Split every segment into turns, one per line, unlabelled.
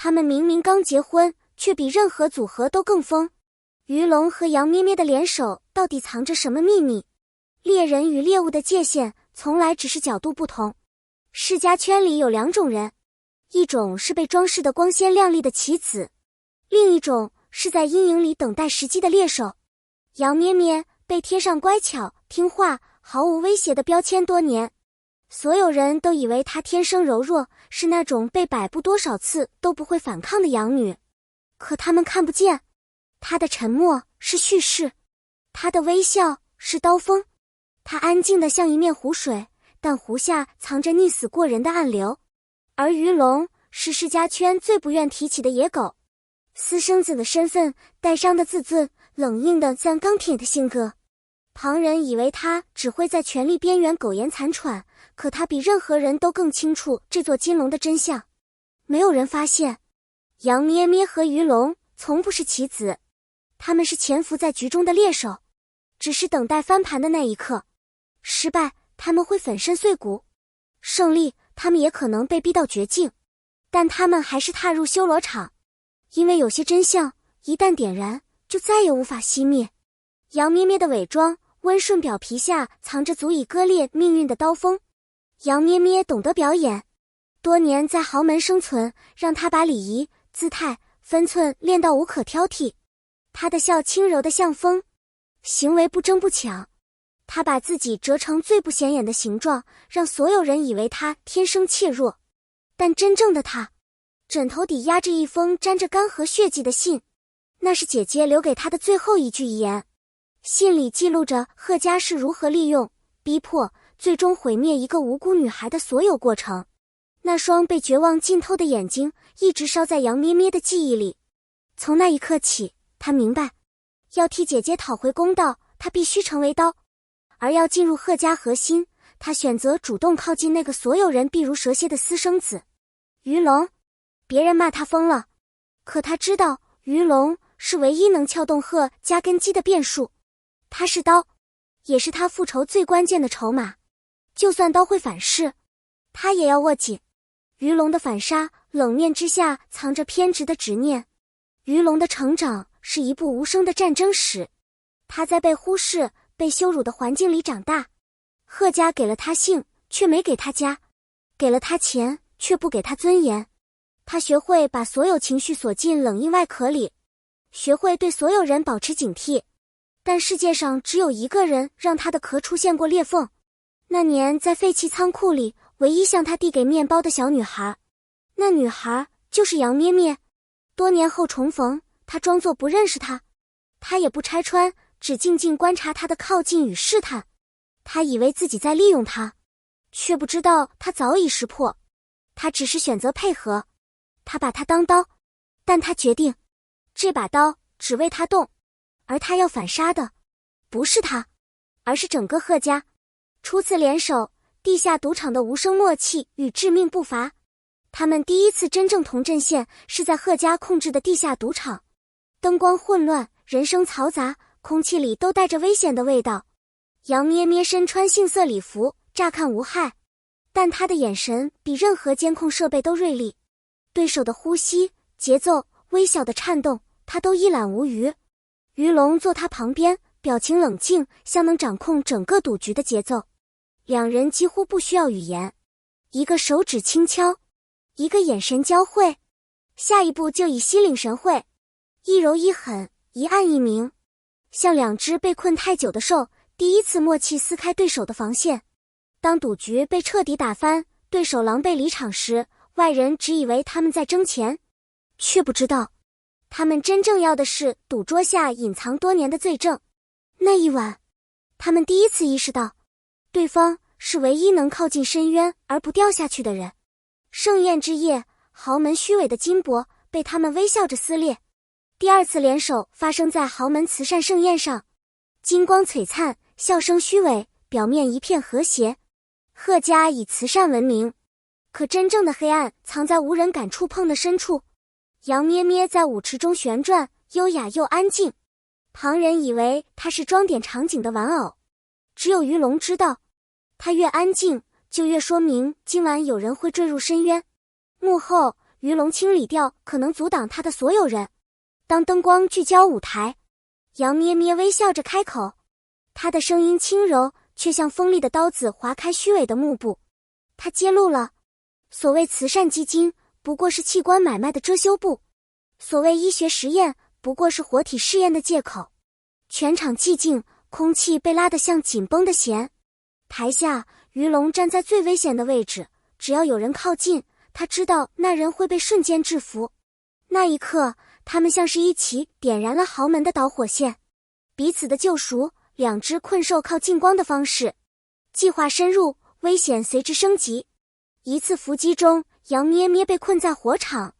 他们明明刚结婚，却比任何组合都更疯。鱼龙和杨咩咩的联手到底藏着什么秘密？猎人与猎物的界限从来只是角度不同。世家圈里有2种人，一种是被装饰的光鲜亮丽的棋子，另一种是在阴影里等待时机的猎手。杨咩咩被贴上乖巧、听话、毫无威胁的标签多年，所有人都以为她天生柔弱，是那种被摆布多少次都不会反抗的养女。可他们看不见，她的沉默是叙事，她的微笑是刀锋。她安静得像一面湖水，但湖下藏着溺死过人的暗流。而鱼龙是世家圈最不愿提起的野狗，私生子的身份，带伤的自尊，冷硬的像钢铁的性格。旁人以为他只会在权力边缘苟延残喘，可他比任何人都更清楚这座金笼的真相。没有人发现，杨咩咩和鱼龙从不是棋子，他们是潜伏在局中的猎手，只是等待翻盘的那一刻。失败，他们会粉身碎骨；胜利，他们也可能被逼到绝境。但他们还是踏入修罗场，因为有些真相一旦点燃，就再也无法熄灭。杨咩咩的伪装，温顺表皮下藏着足以割裂命运的刀锋。杨咩咩懂得表演，多年在豪门生存，让她把礼仪、姿态、分寸练到无可挑剔。她的笑轻柔得像风，行为不争不抢。她把自己折成最不显眼的形状，让所有人以为她天生怯弱。但真正的她，枕头底压着一封沾着干和血迹的信，那是姐姐留给她的最后一句遗言。信里记录着贺家是如何利用、逼迫，最终毁灭一个无辜女孩的所有过程。那双被绝望浸透的眼睛一直烧在杨咩咩的记忆里。从那一刻起，她明白，要替姐姐讨回公道，她必须成为刀。而要进入贺家核心，她选择主动靠近那个所有人避如蛇蝎的私生子鱼龙。别人骂他疯了，可他知道鱼龙是唯一能撬动贺家根基的变数。他是刀，也是他复仇最关键的筹码。就算刀会反噬，他也要握紧。鱼龙的反杀，冷面之下藏着偏执的执念。鱼龙的成长是一部无声的战争史，他在被忽视、被羞辱的环境里长大。贺家给了他姓，却没给他家；给了他钱，却不给他尊严。他学会把所有情绪锁进冷硬外壳里，学会对所有人保持警惕。但世界上只有一个人让他的壳出现过裂缝。那年在废弃仓库里，唯一向他递给面包的小女孩，那女孩就是杨咩咩。多年后重逢，他装作不认识她，他也不拆穿，只静静观察她的靠近与试探。他以为自己在利用她，却不知道他早已识破。他只是选择配合，他把她当刀，但他决定，这把刀只为他动，而他要反杀的，不是他，而是整个贺家。初次联手，地下赌场的无声默契与致命步伐。他们第一次真正同阵线是在贺家控制的地下赌场，灯光混乱，人声嘈杂，空气里都带着危险的味道。杨咩咩身穿杏色礼服，乍看无害，但她的眼神比任何监控设备都锐利。对手的呼吸、节奏、微小的颤动，她都一览无余。鱼龙坐她旁边，表情冷静，像能掌控整个赌局的节奏。两人几乎不需要语言，一个手指轻敲，一个眼神交汇，下一步就以心领神会，一柔一狠，一暗一明，像两只被困太久的兽，第一次默契撕开对手的防线。当赌局被彻底打翻，对手狼狈离场时，外人只以为他们在争钱，却不知道他们真正要的是赌桌下隐藏多年的罪证。那一晚，他们第一次意识到，对方是唯一能靠近深渊而不掉下去的人。盛宴之夜，豪门虚伪的金箔被他们微笑着撕裂。第二次联手发生在豪门慈善盛宴上，金光璀璨，笑声虚伪，表面一片和谐。贺家以慈善闻名，可真正的黑暗藏在无人敢触碰的深处。杨咩咩在舞池中旋转，优雅又安静，旁人以为她是装点场景的玩偶，只有鱼龙知道，她越安静，就越说明今晚有人会坠入深渊。幕后，鱼龙清理掉可能阻挡他的所有人。当灯光聚焦舞台，杨咩咩微笑着开口，他的声音轻柔，却像锋利的刀子划开虚伪的幕布。他揭露了，所谓慈善基金不过是器官买卖的遮羞布，所谓医学实验不过是活体试验的借口。全场寂静，空气被拉得像紧绷的弦。台下，鱼龙站在最危险的位置，只要有人靠近，他知道那人会被瞬间制服。那一刻，他们像是一起点燃了豪门的导火线。彼此的救赎，两只困兽靠近光的方式。计划深入，危险随之升级。一次伏击中，杨咩咩被困在火场，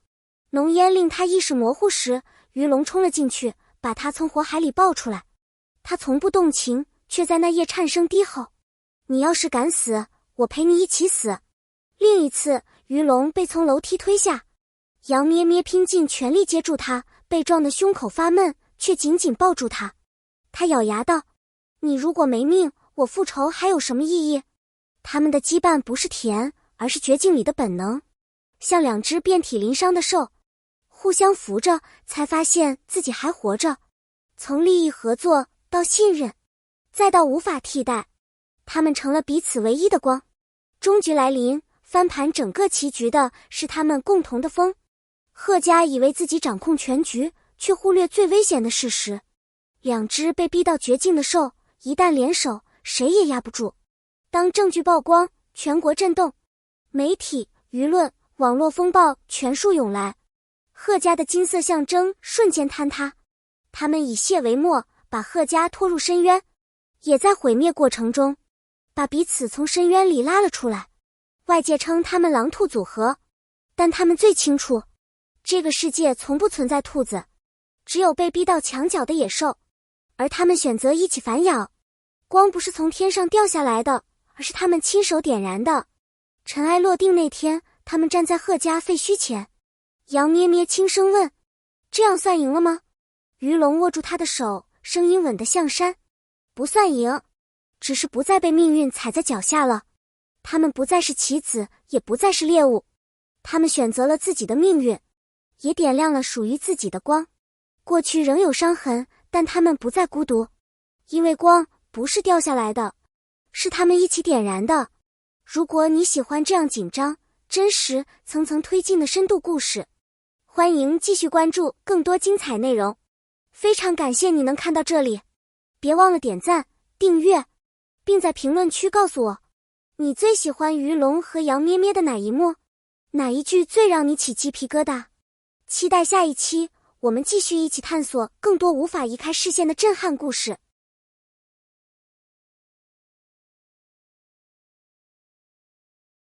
浓烟令他意识模糊时，鱼龙冲了进去，把他从火海里抱出来。他从不动情，却在那夜颤声低吼：你要是敢死，我陪你一起死。另一次，鱼龙被从楼梯推下，杨咩咩拼尽全力接住他，被撞得胸口发闷，却紧紧抱住他。他咬牙道：你如果没命，我复仇还有什么意义？他们的羁绊不是甜，而是绝境里的本能，像两只遍体鳞伤的兽，互相扶着，才发现自己还活着。从利益合作到信任，再到无法替代，他们成了彼此唯一的光。终局来临，翻盘整个棋局的是他们共同的风。贺家以为自己掌控全局，却忽略最危险的事实。两只被逼到绝境的兽，一旦联手，谁也压不住。当证据曝光，全国震动，媒体、舆论、网络风暴全数涌来，贺家的金色象征瞬间坍塌。他们以谢为末，把贺家拖入深渊，也在毁灭过程中，把彼此从深渊里拉了出来。外界称他们狼兔组合，但他们最清楚，这个世界从不存在兔子，只有被逼到墙角的野兽，而他们选择一起反咬。光不是从天上掉下来的，而是他们亲手点燃的。尘埃落定那天，他们站在贺家废墟前。杨咩咩轻声问：这样算赢了吗？鱼龙握住他的手，声音稳得像山：不算赢，只是不再被命运踩在脚下了。他们不再是棋子，也不再是猎物，他们选择了自己的命运，也点亮了属于自己的光。过去仍有伤痕，但他们不再孤独，因为光不是掉下来的，是他们一起点燃的。如果你喜欢这样紧张、真实、层层推进的深度故事，欢迎继续关注更多精彩内容。非常感谢你能看到这里，别忘了点赞、订阅，并在评论区告诉我，你最喜欢鱼龙和杨咩咩的哪一幕？哪一句最让你起鸡皮疙瘩？期待下一期，我们继续一起探索更多无法移开视线的震撼故事。